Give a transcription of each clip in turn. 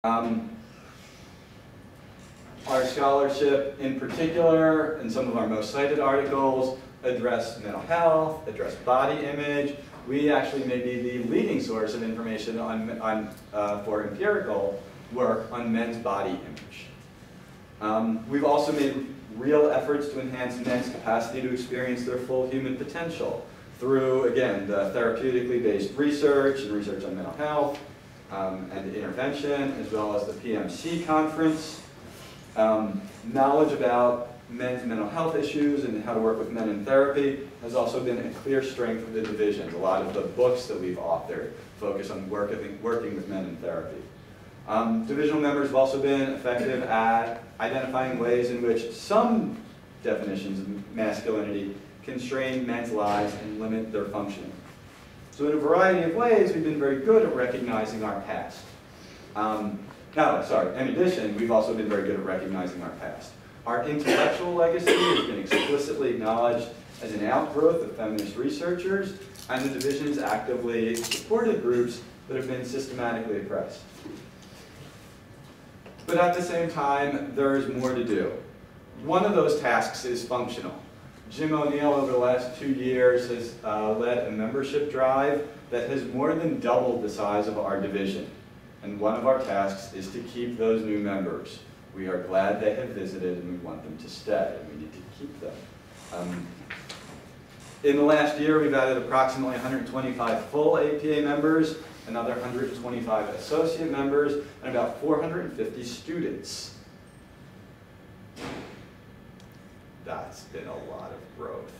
Our scholarship in particular, and some of our most cited articles, address mental health, address body image. We actually may be the leading source of information for empirical work on men's body image. We've also made real efforts to enhance men's capacity to experience their full human potential through, again, the therapeutically based research and research on mental health and intervention, as well as the PMC conference. Knowledge about men's mental health issues and how to work with men in therapy has also been a clear strength of the divisions. A lot of the books that we've authored focus on working with men in therapy. Divisional members have also been effective at identifying ways in which some definitions of masculinity constrain men's lives and limit their functioning. So in a variety of ways, we've been very good at recognizing our past. In addition, we've also been very good at recognizing our past. Our intellectual legacy has been explicitly acknowledged as an outgrowth of feminist researchers, and the divisions actively supported groups that have been systematically oppressed. But at the same time, there is more to do. One of those tasks is functional. Jim O'Neill, over the last 2 years, has led a membership drive that has more than doubled the size of our division. And one of our tasks is to keep those new members. We are glad they have visited and we want them to stay, and we need to keep them. In the last year, we've added approximately 125 full APA members, another 125 associate members, and about 450 students. That's been a lot of growth.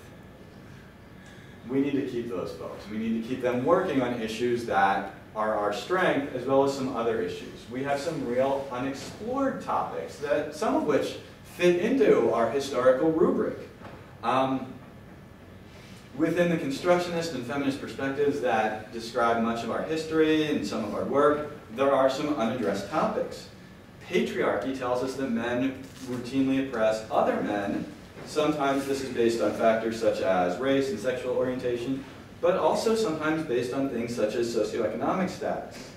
We need to keep those folks. We need to keep them working on issues that are our strength, as well as some other issues. We have some real unexplored topics, that some of which fit into our historical rubric. Within the constructionist and feminist perspectives that describe much of our history and some of our work, there are some unaddressed topics. Patriarchy tells us that men routinely oppress other men. Sometimes this is based on factors such as race and sexual orientation, but also sometimes based on things such as socioeconomic status.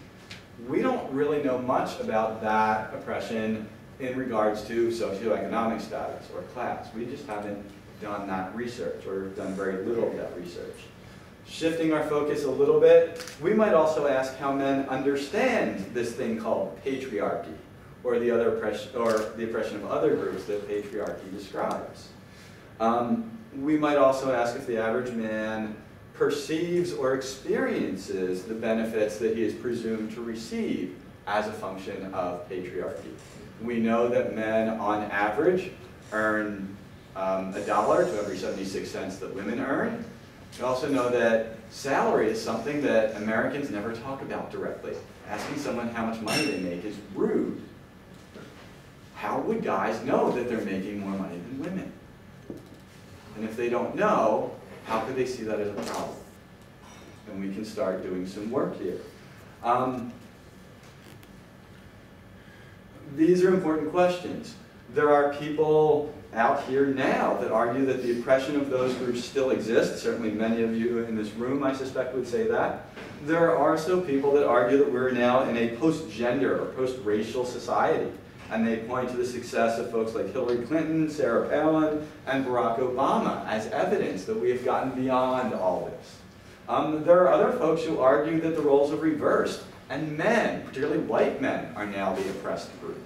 We don't really know much about that oppression in regards to socioeconomic status or class. We just haven't done that research, or done very little of that research. Shifting our focus a little bit, we might also ask how men understand this thing called patriarchy, or the oppression of other groups that patriarchy describes. We might also ask if the average man perceives or experiences the benefits that he is presumed to receive as a function of patriarchy. We know that men, on average, earn $1 to every 76 cents that women earn. We also know that salary is something that Americans never talk about directly. Asking someone how much money they make is rude. How would guys know that they're making more money than women? And if they don't know, how could they see that as a problem? And we can start doing some work here. These are important questions. There are people out here now that argue that the oppression of those groups still exists. Certainly many of you in this room, I suspect, would say that. There are also people that argue that we're now in a post-gender or post-racial society. And they point to the success of folks like Hillary Clinton, Sarah Palin, and Barack Obama as evidence that we have gotten beyond all this. There are other folks who argue that the roles have reversed, and men, particularly white men, are now the oppressed group.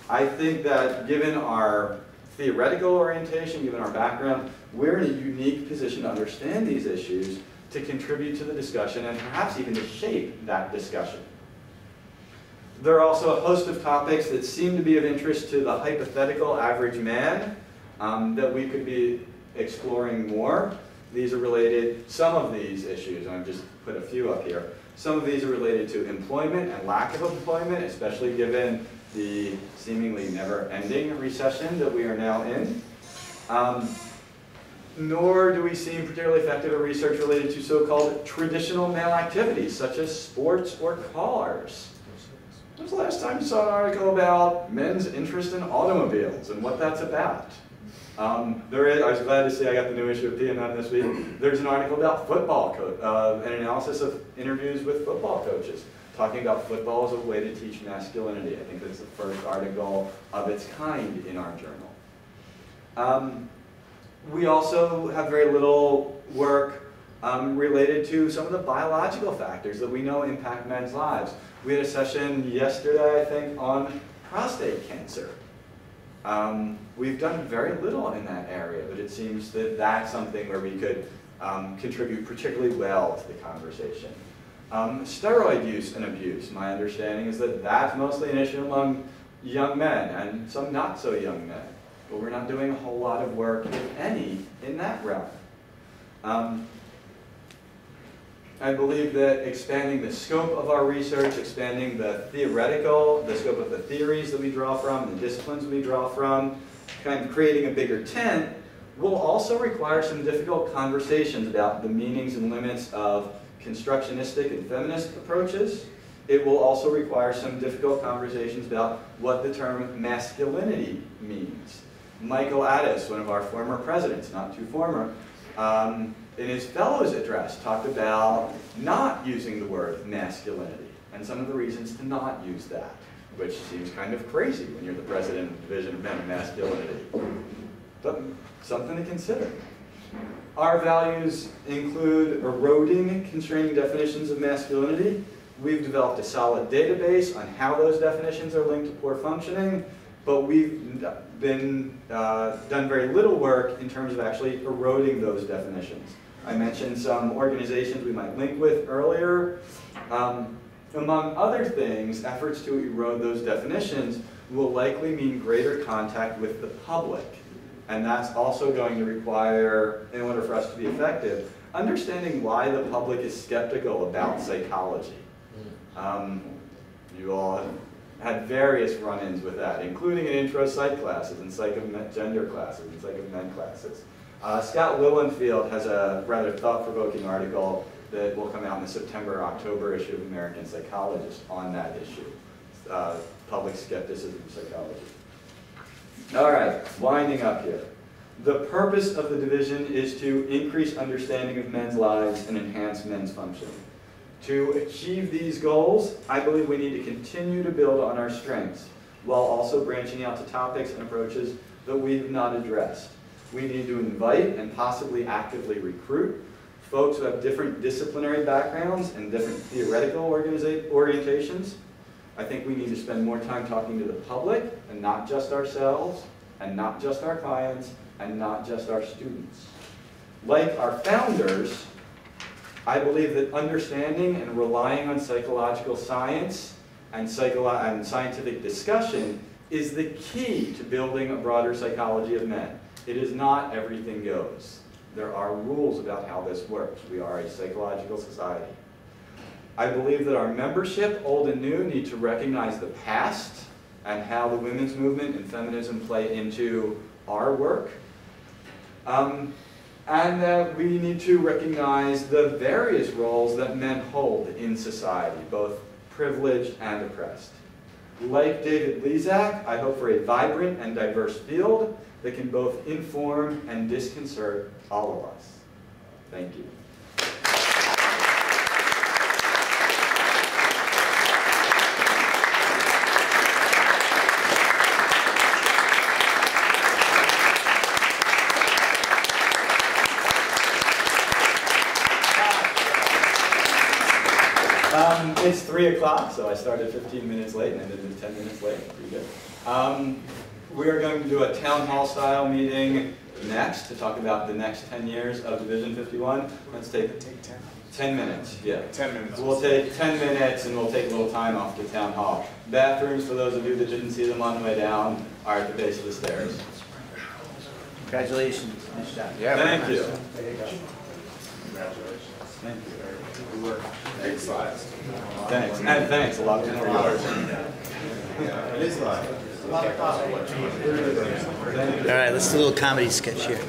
I think that given our theoretical orientation, given our background, we're in a unique position to understand these issues, to contribute to the discussion, and perhaps even to shape that discussion. There are also a host of topics that seem to be of interest to the hypothetical average man that we could be exploring more. These are related, some of these issues, and I've just put a few up here, some of these are related to employment and lack of employment, especially given the seemingly never-ending recession that we are now in. Nor do we seem particularly effective at research related to so-called traditional male activities, such as sports or cars. When was the last time you saw an article about men's interest in automobiles and what that's about? I was glad to see I got the new issue of PMM this week. There's an article about football an analysis of interviews with football coaches. talking about football as a way to teach masculinity. I think that's the first article of its kind in our journal. We also have very little work related to some of the biological factors that we know impact men's lives. We had a session yesterday, I think, on prostate cancer. We've done very little in that area, but it seems that that's something where we could contribute particularly well to the conversation. Steroid use and abuse, my understanding is that that's mostly an issue among young men and some not so young men, but we're not doing a whole lot of work, if any, in that realm. I believe that expanding the scope of our research, expanding the scope of the theories that we draw from, the disciplines we draw from, kind of creating a bigger tent, will also require some difficult conversations about the meanings and limits of constructionistic and feminist approaches. It will also require some difficult conversations about what the term masculinity means. Michael Addis, one of our former presidents, not too former, in his fellows address talked about not using the word masculinity and some of the reasons to not use that, which seems kind of crazy when you're the president of the Division of Men and Masculinity. But something to consider. Our values include eroding constraining definitions of masculinity. We've developed a solid database on how those definitions are linked to poor functioning, but we've done very little work in terms of actually eroding those definitions. I mentioned some organizations we might link with earlier. Among other things, efforts to erode those definitions will likely mean greater contact with the public. And that's also going to require, in order for us to be effective, understanding why the public is skeptical about psychology. You all have had various run-ins with that, including in intro psych classes and psych of gender classes and psych of men classes. Scott Lilienfeld has a rather thought-provoking article that will come out in the September-October issue of American Psychologist on that issue, public skepticism of psychology. All right, winding up here. The purpose of the division is to increase understanding of men's lives and enhance men's functioning. To achieve these goals, I believe we need to continue to build on our strengths while also branching out to topics and approaches that we have not addressed. We need to invite and possibly actively recruit folks who have different disciplinary backgrounds and different theoretical orientations. I think we need to spend more time talking to the public and not just ourselves and not just our clients and not just our students. Like our founders, I believe that understanding and relying on psychological science and scientific discussion is the key to building a broader psychology of men. It is not everything goes. There are rules about how this works. We are a psychological society. I believe that our membership, old and new, need to recognize the past and how the women's movement and feminism play into our work. And that we need to recognize the various roles that men hold in society, both privileged and oppressed. Like David Lezak, I hope for a vibrant and diverse field that can both inform and disconcert all of us. Thank you. It's 3 o'clock, so I started 15 minutes late and ended 10 minutes late. Pretty good. We are going to do a town hall style meeting next to talk about the next 10 years of Division 51. Let's take 10 minutes. Yeah. 10 minutes. We'll take 10 minutes and we'll take a little time off the town hall. Bathrooms, for those of you that didn't see them on the way down, are at the base of the stairs. Congratulations. Nice job. Yeah, thank you. There you go. Congratulations. Thank you. Good work. Big slides. Thanks. And thanks. A lot of people are yours. It is live. All right, let's do a little comedy sketch here.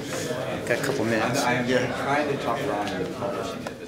Got a couple minutes. I'm trying to talk Ryan into publishing it.